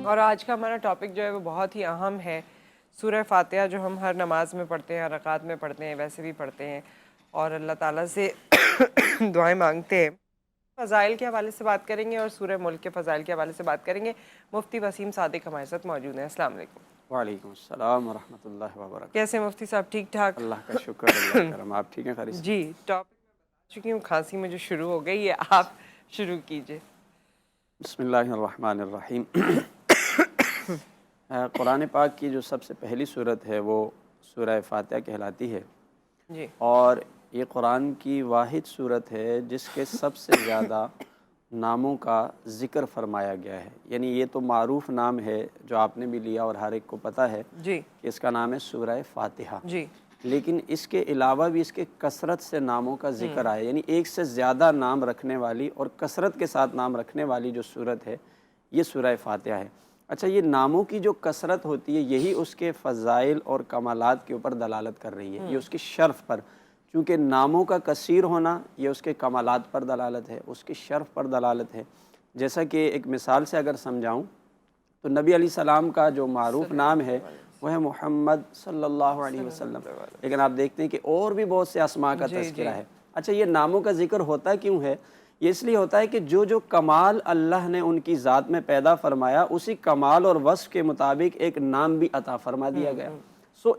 اور آج کا ہمارا ٹاپک جو ہے وہ بہت ہی اہم ہے، سورہ فاتحہ جو ہم ہر نماز میں پڑھتے ہیں، ہر رکعت میں پڑھتے ہیں، ویسے بھی پڑھتے ہیں اور اللہ تعالیٰ سے دعائیں مانگتے ہیں۔ فضائل کے حوالے سے بات کریں گے اور سورہ ملک کے فضائل کے حوالے سے بات کریں گے۔ مفتی وسیم صادق ہمارے ساتھ موجود ہیں۔ السلام علیکم۔ وعلیکم السلام ورحمۃ اللہ وبرکاتہ۔ کیسے مفتی صاحب؟ ٹھیک ٹھاک؟ اللہ کا شکر، اللہ کرم۔ آپ ٹھیک ہیں؟ خیریت سے؟ جی، ٹاپک میں بتا چکی ہوں، کھانسی مجھے شروع ہو گئی ہے، آپ شروع کیجئے۔ بسم اللہ الرحمن الرحیم۔ قرآن پاک کی جو سب سے پہلی صورت ہے وہ سورہ فاتحہ کہلاتی ہے، جی، اور یہ قرآن کی واحد صورت ہے جس کے سب سے زیادہ ناموں کا ذکر فرمایا گیا ہے۔ یعنی یہ تو معروف نام ہے جو آپ نے بھی لیا اور ہر ایک کو پتہ ہے جی، کہ اس کا نام ہے سورہ فاتحہ، جی، لیکن اس کے علاوہ بھی اس کے کثرت سے ناموں کا ذکر آیا، یعنی ایک سے زیادہ نام رکھنے والی اور کثرت کے ساتھ نام رکھنے والی جو صورت ہے یہ سورہ فاتحہ ہے۔ اچھا، یہ ناموں کی جو کثرت ہوتی ہے یہی اس کے فضائل اور کمالات کے اوپر دلالت کر رہی ہے، یہ اس کی شرف پر، چونکہ ناموں کا کثیر ہونا یہ اس کے کمالات پر دلالت ہے، اس کی شرف پر دلالت ہے۔ جیسا کہ ایک مثال سے اگر سمجھاؤں تو نبی علیہ السلام کا جو معروف نام ہے وہ ہے محمد صلی اللہ علیہ وسلم، لیکن آپ دیکھتے ہیں کہ اور بھی بہت سے اسماء کا تذکرہ ہے۔ اچھا، یہ ناموں کا ذکر ہوتا کیوں ہے؟ یہ اس لیے ہوتا ہے کہ جو جو کمال اللہ نے ان کی ذات میں پیدا فرمایا اسی کمال اور وصف کے مطابق ایک نام بھی عطا فرما دیا گیا۔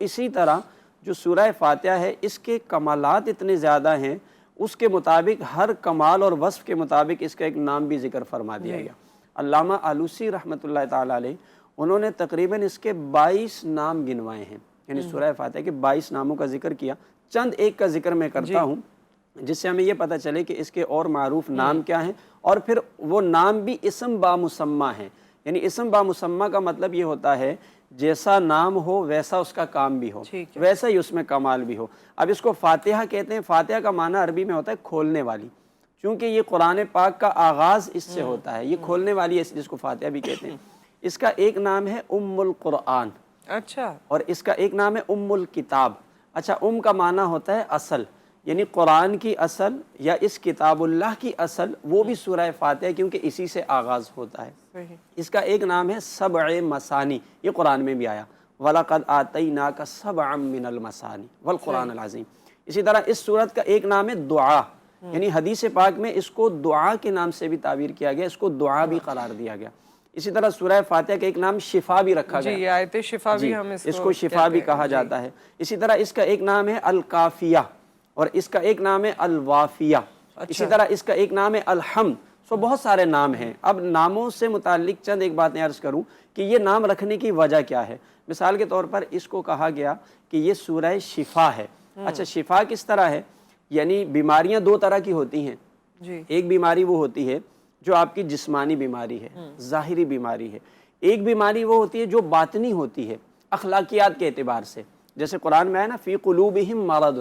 اسی طرح جو سورہ فاتحہ ہے اس کے کمالات اتنے زیادہ ہیں، اس کے مطابق ہر کمال اور وصف کے مطابق اس کا ایک نام بھی ذکر فرما دیا گیا۔ علامہ آلوسی رحمۃ اللہ تعالیٰ علیہ انہوں نے تقریباً اس کے 22 نام گنوائے ہیں، یعنی سورہ فاتحہ کے 22 ناموں کا ذکر کیا۔ چند ایک کا ذکر میں کرتا ہوں جس سے ہمیں یہ پتہ چلے کہ اس کے اور معروف نام کیا ہیں، اور پھر وہ نام بھی اسم با مسمہ ہیں۔ یعنی اسم با مسمہ کا مطلب یہ ہوتا ہے جیسا نام ہو ویسا اس کا کام بھی ہو، ویسا ہی اس میں کمال بھی ہو۔ اب اس کو فاتحہ کہتے ہیں۔ فاتحہ کا معنی عربی میں ہوتا ہے کھولنے والی، چونکہ یہ قرآن پاک کا آغاز اس سے ہوتا ہے، یہ کھولنے والی ہے، جس کو فاتحہ بھی کہتے ہیں۔ اس کا ایک نام ہے ام القرآن، اچھا، اور اس کا ایک نام ہے ام الکتاب۔ اچھا، ام کا معنی ہوتا ہے اصل، یعنی قرآن کی اصل یا اس کتاب اللہ کی اصل، وہ بھی سورہ فاتحہ، کیونکہ اسی سے آغاز ہوتا ہے۔ اس کا ایک نام ہے سبع مثانی، یہ قرآن میں بھی آیا، وَلَقَدْ آتَيْنَاكَ سَبْعًا مِّنَ الْمَثَانِ وَالْقُرْآنِ الْعَظِيمِ۔ اسی طرح اس سورت کا ایک نام ہے دعا، یعنی حدیث پاک میں اس کو دعا کے نام سے بھی تعبیر کیا گیا، اس کو دعا بھی قرار دیا گیا۔ اسی طرح سورہ فاتحہ کا ایک نام شفا بھی رکھا گیا، جی، آیت شفا بھی ہم اس کو شفا بھی کہا جاتا ہے۔ اسی طرح اس کا ایک نام ہے الکافیہ، اور اس کا ایک نام ہے الوافیہ۔ اسی طرح اس کا ایک نام ہے الحمد۔ بہت سارے نام ہیں۔ اب ناموں سے متعلق چند ایک باتیں عرض کروں کہ یہ نام رکھنے کی وجہ کیا ہے۔ مثال کے طور پر اس کو کہا گیا کہ یہ سورہ شفا ہے۔ اچھا، شفا کس طرح ہے؟ یعنی بیماریاں دو طرح کی ہوتی ہیں۔ ایک بیماری وہ ہوتی ہے جو آپ کی جسمانی بیماری ہے، ظاہری بیماری ہے۔ ایک بیماری وہ ہوتی ہے جو باطنی ہوتی ہے، اخلاقیات کے اعتبار سے۔ جیسے قرآن میں ہے نا، فی قلوبہم مرض،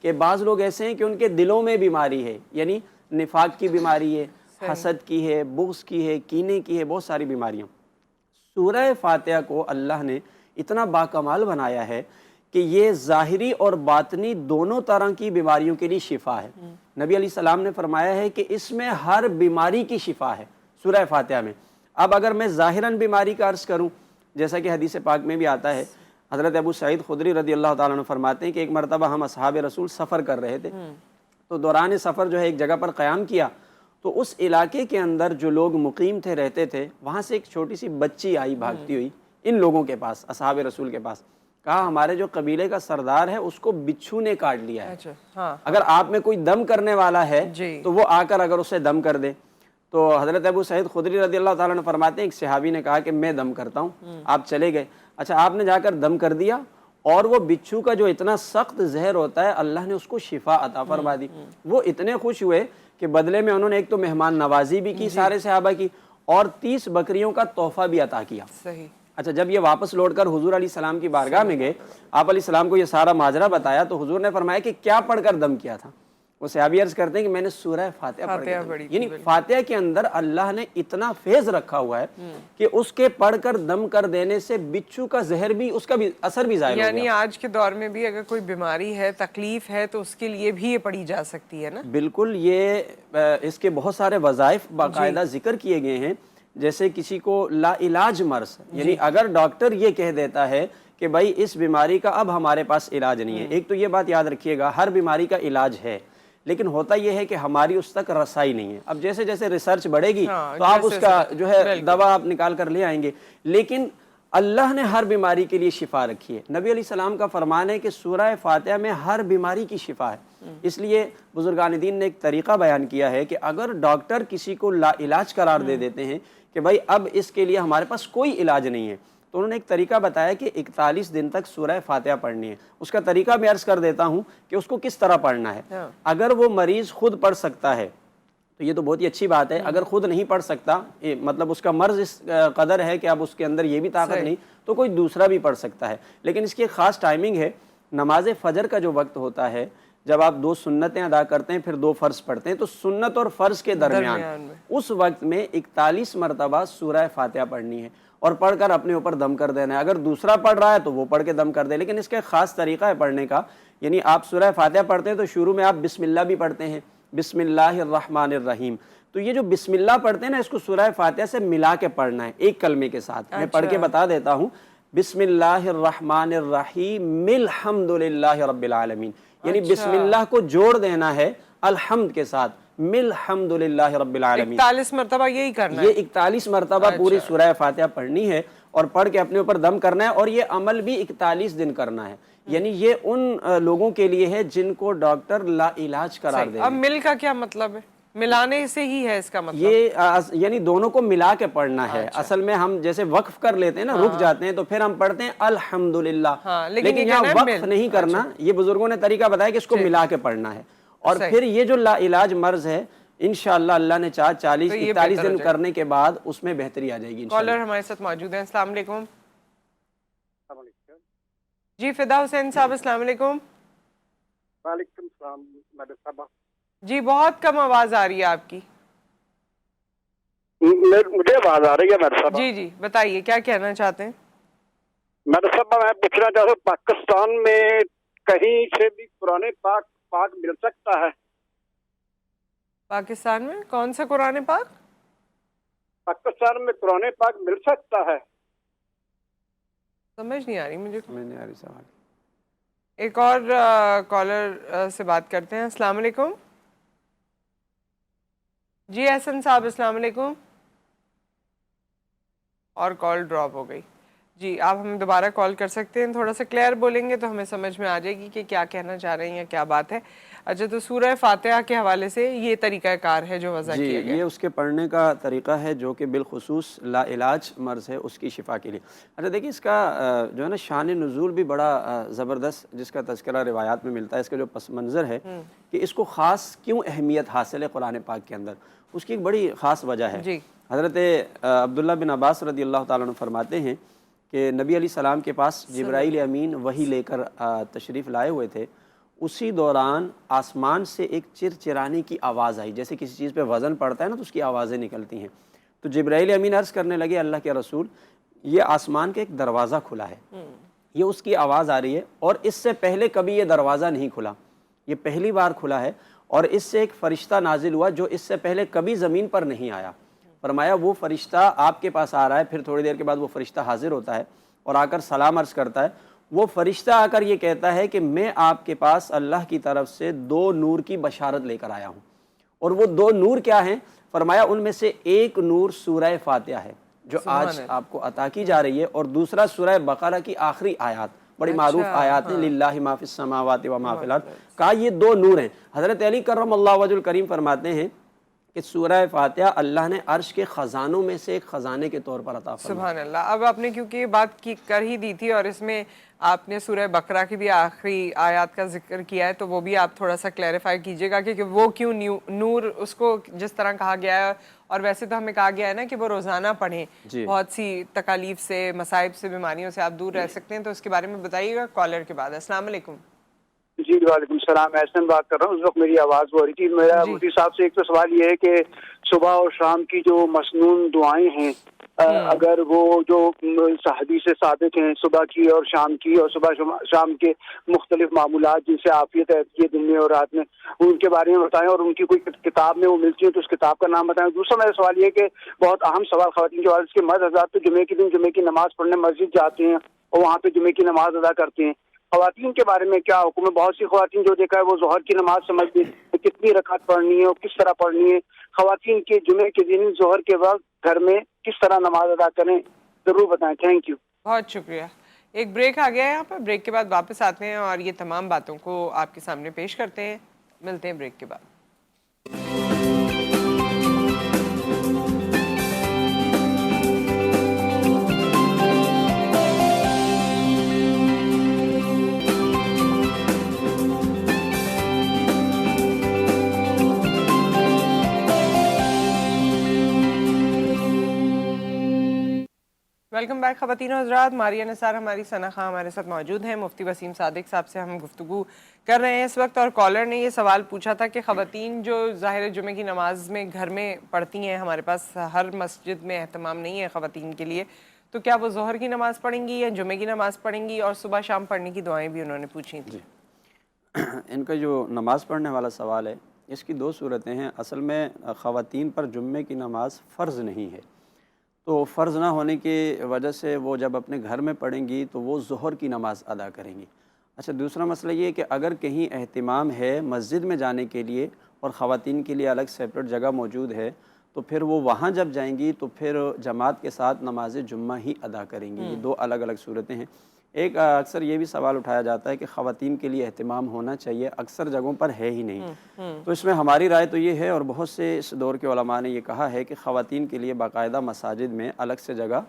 کہ بعض لوگ ایسے ہیں کہ ان کے دلوں میں بیماری ہے، یعنی نفاق کی بیماری ہے، حسد کی ہے، بغض کی ہے، کینے کی ہے، بہت ساری بیماریاں۔ سورہ فاتحہ کو اللہ نے اتنا باکمال بنایا ہے کہ یہ ظاہری اور باطنی دونوں طرح کی بیماریوں کے لیے شفا ہے۔ نبی علیہ السلام نے فرمایا ہے کہ اس میں ہر بیماری کی شفا ہے سورہ فاتحہ میں۔ اب اگر میں ظاہراً بیماری کا عرض کروں، جیسا کہ حدیث پاک میں بھی آتا ہے، حضرت ابو سعید خدری رضی اللہ تعالیٰ عنہ فرماتے ہیں کہ ایک مرتبہ ہم اصحاب رسول سفر کر رہے تھے، تو دوران سفر جو ہے ایک جگہ پر قیام کیا، تو اس علاقے کے اندر جو لوگ مقیم تھے، رہتے تھے، وہاں سے ایک چھوٹی سی بچی آئی بھاگتی ہوئی ان لوگوں کے پاس، اصحاب رسول کے پاس۔ کہا ہمارے جو قبیلے کا سردار ہے اس کو بچھو نے کاٹ لیا ہے، اگر آپ میں کوئی دم کرنے والا ہے تو وہ آ کر اگر اسے دم کر دے۔ تو حضرت ابو سعید خدری رضی اللہ تعالیٰ عنہ فرماتے ہیں ایک صحابی نے کہا کہ میں دم کرتا ہوں، آپ چلے گئے۔ اچھا، آپ نے جا کر دم کر دیا، اور وہ بچھو کا جو اتنا سخت زہر ہوتا ہے اللہ نے اس کو شفا عطا فرما دی۔ وہ اتنے خوش ہوئے کہ بدلے میں انہوں نے ایک تو مہمان نوازی بھی کی سارے صحابہ کی، اور 30 بکریوں کا تحفہ بھی عطا کیا۔ اچھا، جب یہ واپس لوٹ کر حضور علیہ السلام کی بارگاہ میں گئے، آپ علیہ السلام کو یہ سارا ماجرا بتایا، تو حضور نے فرمایا کہ کیا پڑھ کر دم کیا تھا؟ وہ صحابی عرض کرتے ہیں کہ میں نے سورہ فاتحہ پڑھی۔ یعنی فاتحہ کے اندر اللہ نے اتنا فیض رکھا ہوا ہے کہ اس کے پڑھ کر دم کر دینے سے بچھو کا زہر بھی، اس کا بھی اثر بھی ظاہر ہو گیا۔ یعنی آج کے دور میں بھی اگر کوئی بیماری ہے، تکلیف ہے، تو اس کے لیے بھی یہ پڑھی جا سکتی ہے نا؟ بالکل، یہ اس کے بہت سارے وظائف باقاعدہ ذکر کیے گئے ہیں، جیسے کسی کو لا علاج مرض، یعنی اگر ڈاکٹر یہ کہہ دیتا ہے کہ بھائی اس بیماری کا اب ہمارے پاس علاج نہیں ہے، ایک تو یہ بات یاد رکھیے گا ہر بیماری کا علاج ہے، لیکن ہوتا یہ ہے کہ ہماری اس تک رسائی نہیں ہے۔ اب جیسے جیسے ریسرچ بڑھے گی تو آپ اس کا جو ہے دوا آپ نکال کر لے آئیں گے، لیکن اللہ نے ہر بیماری کے لیے شفا رکھی ہے۔ نبی علیہ السلام کا فرمان ہے کہ سورہ فاتحہ میں ہر بیماری کی شفا ہے۔ اس لیے بزرگان دین نے ایک طریقہ بیان کیا ہے کہ اگر ڈاکٹر کسی کو لا علاج قرار دے دیتے ہیں کہ بھائی اب اس کے لیے ہمارے پاس کوئی علاج نہیں ہے، تو انہوں نے ایک طریقہ بتایا کہ 41 دن تک سورہ فاتحہ پڑھنی ہے۔ اس کا طریقہ میں عرض کر دیتا ہوں کہ اس کو کس طرح پڑھنا ہے۔ اگر وہ مریض خود پڑھ سکتا ہے تو یہ تو بہت ہی اچھی بات ہے، اگر خود نہیں پڑھ سکتا، مطلب اس کا مرض اس قدر ہے کہ اب اس کے اندر یہ بھی طاقت نہیں، تو کوئی دوسرا بھی پڑھ سکتا ہے۔ لیکن اس کی ایک خاص ٹائمنگ ہے، نماز فجر کا جو وقت ہوتا ہے، جب آپ 2 سنتیں ادا کرتے ہیں پھر 2 فرض پڑھتے ہیں، تو سنت اور فرض کے درمیان اس وقت میں 41 مرتبہ سورہ فاتحہ پڑھنی ہے اور پڑھ کر اپنے اوپر دم کر دینا ہے۔ اگر دوسرا پڑھ رہا ہے تو وہ پڑھ کے دم کر دے، لیکن اس کا ایک خاص طریقہ ہے پڑھنے کا، یعنی آپ سورہ فاتحہ پڑھتے ہیں تو شروع میں آپ بسم اللہ بھی پڑھتے ہیں، بسم اللہ الرحمن الرحیم، تو یہ جو بسم اللہ پڑھتے ہیں نا، اس کو سورہ فاتحہ سے ملا کے پڑھنا ہے ایک کلمے کے ساتھ۔ میں پڑھ کے بتا دیتا ہوں، بسم اللہ الرحمن الرحیم الحمد للہ رب العالمین، یعنی بسم اللہ کو جوڑ دینا ہے الحمد کے ساتھ، الحمد للہ رب العالمین۔ 41 مرتبہ یہی کرنا ہے، یہ 41 مرتبہ پوری سورہ فاتحہ پڑھنی ہے اور پڑھ کے اپنے اوپر دم کرنا ہے، اور یہ عمل بھی 41 دن کرنا ہے۔ یعنی یہ ان لوگوں کے لیے ہے جن کو ڈاکٹر لا علاج قرار دے۔ اب مل کا کیا مطلب ہے؟ ملانے سے ہی ہے اس کا مطلب؟ یہ یعنی دونوں کو ملا کے پڑھنا ہے۔ اصل میں ہم جیسے وقف کر لیتے ہیں نا، رک جاتے ہیں، تو پھر ہم پڑھتے ہیں الحمدللہ، لیکن یہاں وقف نہیں کرنا، یہ بزرگوں نے طریقہ بتایا کہ اس کو ملا کے پڑھنا ہے۔ اور پھر یہ جو لا علاج مرض ہے، انشاءاللہ اللہ نے چاہ 40-41 دن کرنے کے بعد اس میں بہتری آ جائے گی۔ کالر ہمارے ساتھ موجود ہیں، السلام علیکم۔ جی فدا حسین صاحب السلام علیکم۔ وعلیکم السلام میڈم صاحبہ۔ جی بہت کم آواز آ رہی ہے آپ کی۔ مجھے آواز آ رہی ہے میڈم صاحبہ؟ جی جی بتائیے کیا کہنا چاہتے ہیں؟ میڈم صاحبہ میں پوچھنا چاہتا ہوں پاکستان میں کہیں سے بھی قرآن پاک مل سکتا ہے؟ پاکستان میں کون سا قرآن پاک؟ پاکستان میں قرآن پاک مل سکتا ہے؟ سمجھ نہیں آ رہی مجھے، سمجھ نہیں آ رہی سوال۔ ایک اور کالر سے بات کرتے ہیں، السلام علیکم۔ جی احسن صاحب السلام علیکم، اور کال ڈراپ ہو گئی۔ جی آپ ہمیں دوبارہ کال کر سکتے ہیں، تھوڑا سا کلیئر بولیں گے تو ہمیں سمجھ میں آ جائے گی کہ کیا کہنا چاہ رہے ہیں یا کیا بات ہے۔ اچھا، تو سورہ فاتحہ کے حوالے سے یہ طریقہ کار ہے جو وضع کیا گیا؟ یہ اس کے پڑھنے کا طریقہ ہے جو کہ بالخصوص لا علاج مرض ہے اس کی شفا کے لیے۔ اچھا دیکھیے، اس کا جو ہے نا شان نزول بھی بڑا زبردست جس کا تذکرہ روایات میں ملتا ہے۔ اس کا جو پس منظر ہے کہ اس کو خاص کیوں اہمیت حاصل ہے قرآن پاک کے اندر، اس کی ایک بڑی خاص وجہ ہے۔ حضرت عبداللہ بن عباس رضی اللہ تعالیٰ عنہ فرماتے ہیں کہ نبی علیہ السلام کے پاس جبرائیل امین وحی لے کر تشریف لائے ہوئے تھے، اسی دوران آسمان سے ایک چرچرانے کی آواز آئی، جیسے کسی چیز پہ وزن پڑتا ہے نا تو اس کی آوازیں نکلتی ہیں۔ تو جبرائیل امین عرض کرنے لگے، اللہ کے رسول، یہ آسمان کا ایک دروازہ کھلا ہے، یہ اس کی آواز آ رہی ہے، اور اس سے پہلے کبھی یہ دروازہ نہیں کھلا، یہ پہلی بار کھلا ہے، اور اس سے ایک فرشتہ نازل ہوا جو اس سے پہلے کبھی زمین پر نہیں آیا۔ فرمایا وہ فرشتہ آپ کے پاس آ رہا ہے، پھر تھوڑی دیر کے بعد وہ فرشتہ حاضر ہوتا ہے اور آ کر سلام عرض کرتا ہے۔ وہ فرشتہ آ کر یہ کہتا ہے کہ میں آپ کے پاس اللہ کی طرف سے 2 نور کی بشارت لے کر آیا ہوں، اور وہ 2 نور کیا ہیں؟ فرمایا ان میں سے ایک نور سورہ فاتحہ ہے جو آج آپ کو عطا کی جا رہی ہے، اور دوسرا سورہ بقرہ کی آخری آیات، بڑی معروف آیات ہیں، للہ ما فی السماوات و ما فی الارض، کہا یہ 2 نور ہیں۔ حضرت علی کرم اللہ وجہ الکریم فرماتے ہیں کہ سورہ فاتحہ اللہ نے عرش کے خزانوں میں سے ایک خزانے کے طور پر عطا فرمایا۔ سبحان اللہ۔ اب آپ نے کیونکہ یہ بات کر ہی دی تھی، اور اس میں آپ نے سورہ بقرہ کی بھی آخری آیات کا ذکر کیا ہے، تو وہ بھی آپ تھوڑا سا کلیریفائی کیجئے گا کہ وہ کیوں نور اس کو جس طرح کہا گیا ہے، اور ویسے تو ہمیں کہا گیا ہے نا کہ وہ روزانہ پڑھیں، بہت سی تکالیف سے، مصائب سے، بیماریوں سے آپ دور رہ سکتے ہیں، تو اس کے بارے میں بتائیے گا کالر کے بعد۔ السلام علیکم۔ جی وعلیکم السلام، احسن بات کر رہا ہوں۔ اس وقت میری آواز ہو رہی تھی۔ میرا مفتی صاحب سے ایک تو سوال یہ ہے کہ صبح اور شام کی جو مسنون دعائیں ہیں اگر وہ جو حدیث ثابت ہیں صبح کی اور شام کی، اور صبح شام کے مختلف معمولات جن سے عافیت رہتی ہے دن میں اور رات میں، ان کے بارے میں بتائیں، اور ان کی کوئی کتاب میں وہ ملتی ہے تو اس کتاب کا نام بتائیں۔ دوسرا میرا سوال یہ کہ بہت اہم سوال خواتین کے والد کے مرد حضرات تو جمعے کے دن جمعے کی نماز پڑھنے مسجد جاتے ہیں اور وہاں پہ جمعے کی نماز ادا کرتے ہیں، خواتین کے بارے میں کیا حکم ہے؟ بہت سی خواتین جو دیکھا ہے وہ ظہر کی نماز سمجھتی ہیں، کتنی رکعت پڑھنی ہے اور کس طرح پڑھنی ہے، خواتین کے جمعے کے دن ظہر کے وقت گھر میں کس طرح نماز ادا کریں، ضرور بتائیں۔ Thank you. بہت شکریہ۔ ایک بریک آ گیا ہے یہاں پر، بریک کے بعد واپس آتے ہیں اور یہ تمام باتوں کو آپ کے سامنے پیش کرتے ہیں۔ ملتے ہیں بریک کے بعد۔ ویلکم بیک خواتین و حضرات، ماریہ نثار ہماری ثنا خاں ہمارے ساتھ موجود ہیں۔ مفتی وسیم صادق صاحب سے ہم گفتگو کر رہے ہیں اس وقت، اور کالر نے یہ سوال پوچھا تھا کہ خواتین جو ظاہر جمعے کی نماز میں گھر میں پڑھتی ہیں، ہمارے پاس ہر مسجد میں اہتمام نہیں ہے خواتین کے لیے، تو کیا وہ ظہر کی نماز پڑھیں گی یا جمعے کی نماز پڑھیں گی؟ اور صبح شام پڑھنے کی دعائیں بھی انہوں نے پوچھی تھیں۔ ان کا جو نماز پڑھنے والا سوال ہے، اس کی دو صورتیں ہیں۔ اصل میں خواتین پر جمعے کی نماز فرض نہیں ہے، تو فرض نہ ہونے کی وجہ سے وہ جب اپنے گھر میں پڑھیں گی تو وہ ظہر کی نماز ادا کریں گی۔ اچھا، دوسرا مسئلہ یہ کہ اگر کہیں اہتمام ہے مسجد میں جانے کے لیے اور خواتین کے لیے الگ سیپریٹ جگہ موجود ہے، تو پھر وہ وہاں جب جائیں گی تو پھر جماعت کے ساتھ نماز جمعہ ہی ادا کریں گی۔ یہ دو الگ الگ صورتیں ہیں۔ ایک اکثر یہ بھی سوال اٹھایا جاتا ہے کہ خواتین کے لیے اہتمام ہونا چاہیے، اکثر جگہوں پر ہے ہی نہیں۔ تو اس میں ہماری رائے تو یہ ہے، اور بہت سے اس دور کے علماء نے یہ کہا ہے کہ خواتین کے لیے باقاعدہ مساجد میں الگ سے جگہ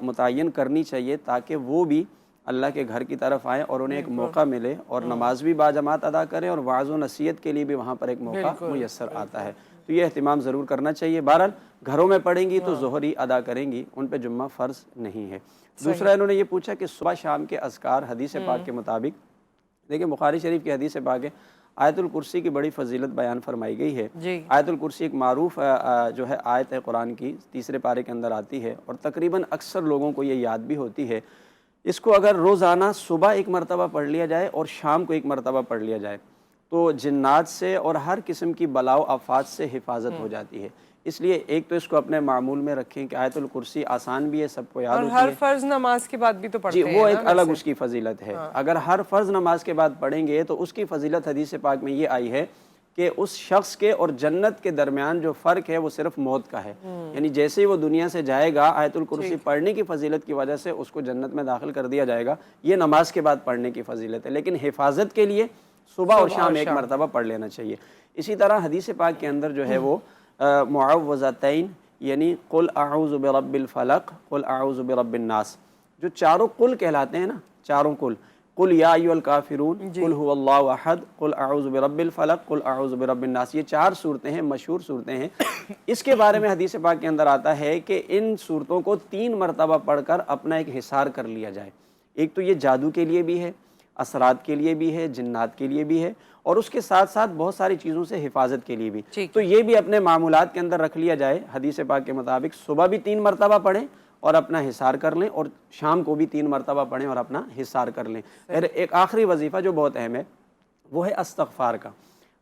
متعین کرنی چاہیے، تاکہ وہ بھی اللہ کے گھر کی طرف آئیں اور انہیں ایک موقع ملے اور نماز بھی باجماعت ادا کریں، اور وعظ و نصیحت کے لیے بھی وہاں پر ایک موقع میسر آتا ہے۔ تو یہ اہتمام ضرور کرنا چاہیے۔ بہرحال گھروں میں پڑھیں گی تو ظہر ہی ادا کریں گی، ان پہ جمعہ فرض نہیں ہے۔ دوسرا انہوں نے یہ پوچھا کہ صبح شام کے اذکار حدیث پاک کے مطابق، دیکھیں بخاری شریف کی حدیث پاک ہے، آیت الکرسی کی بڑی فضیلت بیان فرمائی گئی ہے۔ آیت الکرسی ایک معروف جو ہے آیت ہے قرآن کی، تیسرے پارے کے اندر آتی ہے، اور تقریباً اکثر لوگوں کو یہ یاد بھی ہوتی ہے۔ اس کو اگر روزانہ صبح ایک مرتبہ پڑھ لیا جائے اور شام کو ایک مرتبہ پڑھ لیا جائے تو جنات سے اور ہر قسم کی بلا و آفات سے حفاظت ہو جاتی ہے۔ اس لیے ایک تو اس کو اپنے معمول میں رکھیں کہ آیت الکرسی آسان بھی ہے، سب کو یاد ہوتی ہے، اور ہر فرض نماز کے بعد بھی تو پڑھتے ہیں۔ جی، وہ ایک الگ اس کی فضیلت ہے۔ اگر ہر فرض نماز کے بعد پڑھیں گے تو اس کی فضیلت حدیث پاک میں یہ آئی ہے کہ اس شخص کے اور جنت کے درمیان جو فرق ہے وہ صرف موت کا ہے، یعنی جیسے ہی وہ دنیا سے جائے گا آیت الکرسی پڑھنے کی فضیلت کی وجہ سے اس کو جنت میں داخل کر دیا جائے گا۔ یہ نماز کے بعد پڑھنے کی فضیلت ہے، لیکن حفاظت کے لیے صبح اور شام ایک مرتبہ پڑھ لینا چاہیے۔ اسی طرح حدیث پاک کے اندر جو ہے وہ معوذتین، یعنی قل اعوذ برب الفلق، قل اعوذ برب الناس، جو چاروں قل کہلاتے ہیں نا، چاروں قل، قل یا ایھا الکافرون، قل هو اللہ احد، قل اعوذ برب الفلق، قل اعوذ برب الناس، یہ چار صورتیں ہیں، مشہور صورتیں ہیں۔ اس کے بارے میں حدیث پاک کے اندر آتا ہے کہ ان صورتوں کو 3 مرتبہ پڑھ کر اپنا ایک حصار کر لیا جائے۔ ایک تو یہ جادو کے لیے بھی ہے، اثرات کے لیے بھی ہے، جنات کے لیے بھی ہے، اور اس کے ساتھ ساتھ بہت ساری چیزوں سے حفاظت کے لیے بھی۔ تو یہ بھی اپنے معمولات کے اندر رکھ لیا جائے۔ حدیث پاک کے مطابق صبح بھی 3 مرتبہ پڑھیں اور اپنا حصار کر لیں، اور شام کو بھی 3 مرتبہ پڑھیں اور اپنا حصار کر لیں۔ ایک آخری وظیفہ جو بہت اہم ہے وہ ہے استغفار کا۔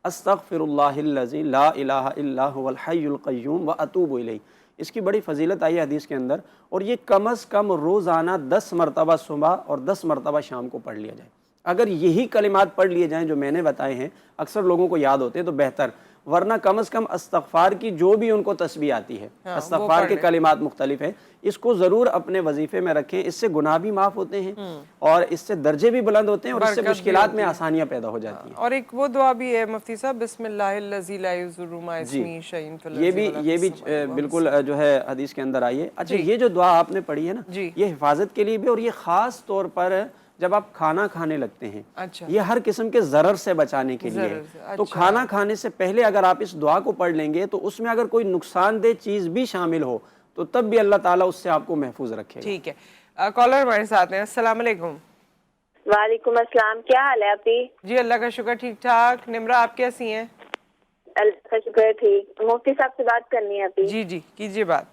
استغفر اللہ الذی لا الہ الا هو الحی القیوم واتوب الیہ، اس کی بڑی فضیلت آئی ہے حدیث کے اندر، اور یہ کم از کم روزانہ 10 مرتبہ صبح اور 10 مرتبہ شام کو پڑھ لیا جائے۔ اگر یہی کلمات پڑھ لیے جائیں جو میں نے بتائے ہیں، اکثر لوگوں کو یاد ہوتے ہیں تو بہتر، ورنہ کم از کم استغفار کی جو بھی ان کو تسبیح آتی ہے، استغفار کے کلمات مختلف ہیں، اس کو ضرور اپنے وظیفے میں رکھیں۔ اس سے گناہ بھی معاف ہوتے ہیں اور اس سے درجے بھی بلند ہوتے ہیں، اور اس سے مشکلات میں آسانیاں پیدا ہو جاتی ہیں۔ اور ایک وہ دعا بھی ہے مفتی صاحب، بسم اللہ الذی لا یضر مع اسمہ شیء فی الارض ولا یہ بھی بالکل جو ہے حدیث کے اندر آئی ہے۔ اچھا، یہ جو دعا آپ نے پڑھی ہے نا، یہ حفاظت کے لیے بھی، اور یہ خاص طور پر جب آپ کھانا کھانے لگتے ہیں، یہ ہر قسم کے ضرر سے بچانے کے لیے ہے۔ تو کھانا کھانے سے پہلے اگر آپ اس دعا کو پڑھ لیں گے تو اس میں اگر کوئی نقصان دہ چیز بھی شامل ہو تو تب بھی اللہ تعالیٰ اس سے آپ کو محفوظ رکھے گا۔ ٹھیک ہے، کالر ہمارے ساتھ ہیں۔ السلام علیکم۔ وعلیکم السلام، کیا حال ہے آپ کی؟ جی اللہ کا شکر، ٹھیک ٹھاک۔ نمرہ آپ کیسی ہیں؟ اللہ کا شکر ٹھیک۔ مفتی صاحب سے بات کرنی ہے آپ کی۔ جی کیجیے بات۔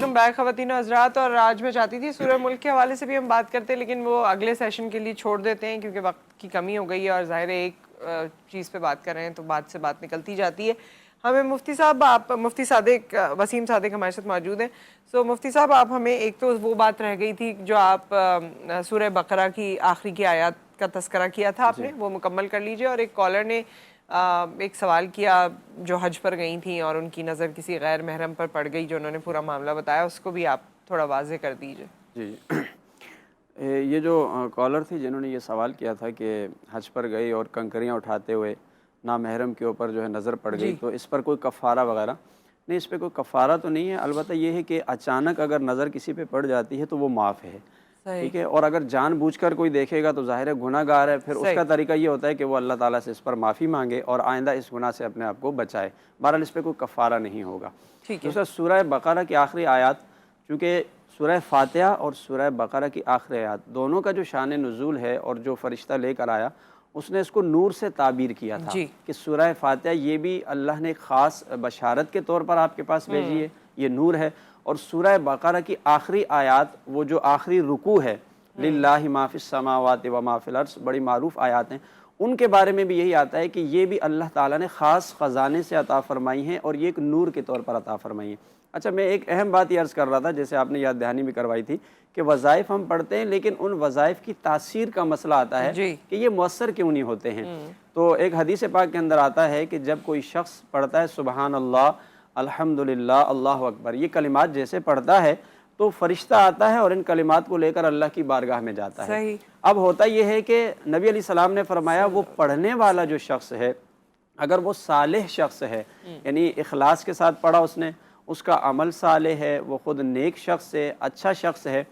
ویلکم بیک خواتین و حضرات. اور آج میں چاہتی تھی سورہ ملک کے حوالے سے بھی ہم بات کرتے ہیں، لیکن وہ اگلے سیشن کے لیے چھوڑ دیتے ہیں کیونکہ وقت کی کمی ہو گئی ہے، اور ظاہر ہے ایک چیز پہ بات کر رہے ہیں تو بات سے بات نکلتی جاتی ہے. ہمیں مفتی صاحب، آپ مفتی صادق وسیم صادق ہمارے ساتھ موجود ہیں. سو مفتی صاحب، آپ ہمیں ایک تو وہ بات رہ گئی تھی جو آپ سورہ بقرہ کی آخری کی آیات کا تذکرہ کیا تھا آپ نے، وہ مکمل کر لیجئے. اور ایک کالر نے ایک سوال کیا جو حج پر گئی تھیں اور ان کی نظر کسی غیر محرم پر پڑ گئی، جو انہوں نے پورا معاملہ بتایا، اس کو بھی آپ تھوڑا واضح کر دیجئے. جی یہ جو کالر تھی جنہوں نے یہ سوال کیا تھا کہ حج پر گئی اور کنکریاں اٹھاتے ہوئے نامحرم کے اوپر جو ہے نظر پڑ گئی، تو اس پر کوئی کفارہ وغیرہ نہیں؟ اس پہ کوئی کفارہ تو نہیں ہے، البتہ یہ ہے کہ اچانک اگر نظر کسی پہ پڑ جاتی ہے تو وہ معاف ہے، ٹھیک ہے. اور اگر جان بوجھ کر کوئی دیکھے گا تو ظاہر ہے گناہ گار ہے، پھر اس کا طریقہ یہ ہوتا ہے کہ وہ اللہ تعالیٰ سے اس پر معافی مانگے اور آئندہ اس گناہ سے اپنے آپ کو بچائے. بہرحال اس پہ کوئی کفارہ نہیں ہوگا. دوسرا سورہ بقرہ کی آخری آیات، چونکہ سورہ فاتحہ اور سورہ بقرہ کی آخری آیات دونوں کا جو شان نزول ہے اور جو فرشتہ لے کر آیا اس نے اس کو نور سے تعبیر کیا تھا کہ سورہ فاتحہ یہ بھی اللہ نے خاص بشارت کے طور پر آپ کے پاس بھیجی ہے، یہ نور ہے. اور سورہ بقرہ کی آخری آیات، وہ جو آخری رکوع ہے، للہ ما فی السماوات و ما فی الارض، بڑی معروف آیات ہیں، ان کے بارے میں بھی یہی آتا ہے کہ یہ بھی اللہ تعالیٰ نے خاص خزانے سے عطا فرمائی ہیں اور یہ ایک نور کے طور پر عطا فرمائی ہیں. اچھا، میں ایک اہم بات یہ عرض کر رہا تھا، جیسے آپ نے یاد دہانی بھی کروائی تھی کہ وظائف ہم پڑھتے ہیں لیکن ان وظائف کی تاثیر کا مسئلہ آتا ہے کہ یہ مؤثر کیوں نہیں ہوتے ہیں. تو ایک حدیث پاک کے اندر آتا ہے کہ جب کوئی شخص پڑھتا ہے سبحان اللہ، الحمدللہ، اللہ اکبر، یہ کلمات جیسے پڑھتا ہے تو فرشتہ آتا ہے اور ان کلمات کو لے کر اللہ کی بارگاہ میں جاتا ہے. اب ہوتا یہ ہے کہ نبی علیہ السلام نے فرمایا وہ پڑھنے والا جو شخص ہے، اگر وہ صالح شخص ہے، یعنی اخلاص کے ساتھ پڑھا اس نے، اس کا عمل صالح ہے، وہ خود نیک شخص ہے، اچھا شخص ہے،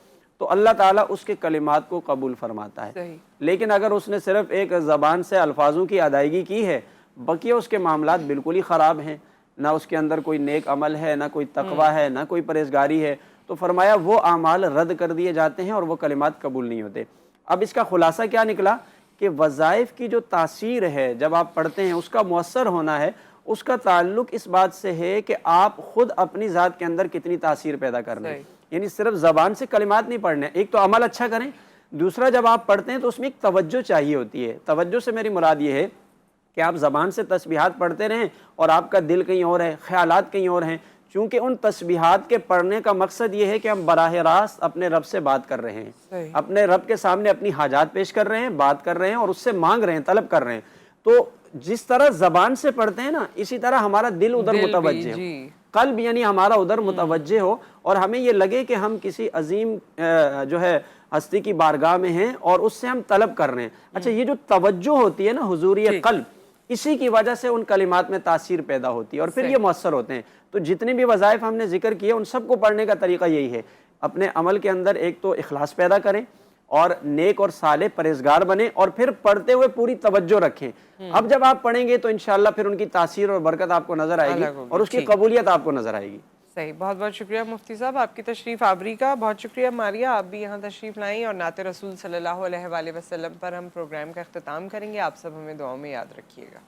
تو اللہ تعالیٰ اس کے کلمات کو قبول فرماتا ہے. لیکن اگر اس نے صرف ایک زبان سے الفاظوں کی ادائیگی کی ہے، بقیہ اس کے معاملات بالکل ہی خراب ہیں، نہ اس کے اندر کوئی نیک عمل ہے، نہ کوئی تقوی ہے، نہ کوئی پرہیزگاری ہے، تو فرمایا وہ اعمال رد کر دیے جاتے ہیں اور وہ کلمات قبول نہیں ہوتے. اب اس کا خلاصہ کیا نکلا کہ وظائف کی جو تاثیر ہے جب آپ پڑھتے ہیں، اس کا مؤثر ہونا ہے، اس کا تعلق اس بات سے ہے کہ آپ خود اپنی ذات کے اندر کتنی تاثیر پیدا کرنا ہے. یعنی صرف زبان سے کلمات نہیں پڑھنے، ایک تو عمل اچھا کریں، دوسرا جب آپ پڑھتے ہیں تو اس میں ایک توجہ چاہیے ہوتی ہے. توجہ سے میری مراد یہ ہے کہ آپ زبان سے تسبیحات پڑھتے رہیں اور آپ کا دل کہیں اور ہے، خیالات کہیں اور ہیں، چونکہ ان تسبیحات کے پڑھنے کا مقصد یہ ہے کہ ہم براہ راست اپنے رب سے بات کر رہے ہیں، اپنے رب کے سامنے اپنی حاجات پیش کر رہے ہیں، بات کر رہے ہیں اور اس سے مانگ رہے ہیں، طلب کر رہے ہیں. تو جس طرح زبان سے پڑھتے ہیں نا، اسی طرح ہمارا دل ادھر متوجہ ہو، قلب یعنی ہمارا ادھر متوجہ ہو، اور ہمیں یہ لگے کہ ہم کسی عظیم جو ہے ہستی کی بارگاہ میں ہیں اور اس سے ہم طلب کر رہے ہیں. اچھا، یہ جو توجہ ہوتی ہے نا، حضوری قلب، اسی کی وجہ سے ان کلمات میں تاثیر پیدا ہوتی ہے اور پھر یہ مؤثر ہوتے ہیں. تو جتنے بھی وظائف ہم نے ذکر کیے ان سب کو پڑھنے کا طریقہ یہی ہے، اپنے عمل کے اندر ایک تو اخلاص پیدا کریں اور نیک اور صالح پرہیزگار بنیں، اور پھر پڑھتے ہوئے پوری توجہ رکھیں. اب جب آپ پڑھیں گے تو انشاءاللہ پھر ان کی تاثیر اور برکت آپ کو نظر آئے گی اور اس کی قبولیت آپ کو نظر آئے گی. صحیح، بہت بہت شکریہ مفتی صاحب آپ کی تشریف آوری کا. بہت شکریہ ماریہ، آپ بھی یہاں تشریف لائیں، اور نعت رسول صلی اللہ علیہ وآلہ وسلم پر ہم پروگرام کا اختتام کریں گے. آپ سب ہمیں دعاؤں میں یاد رکھیے گا.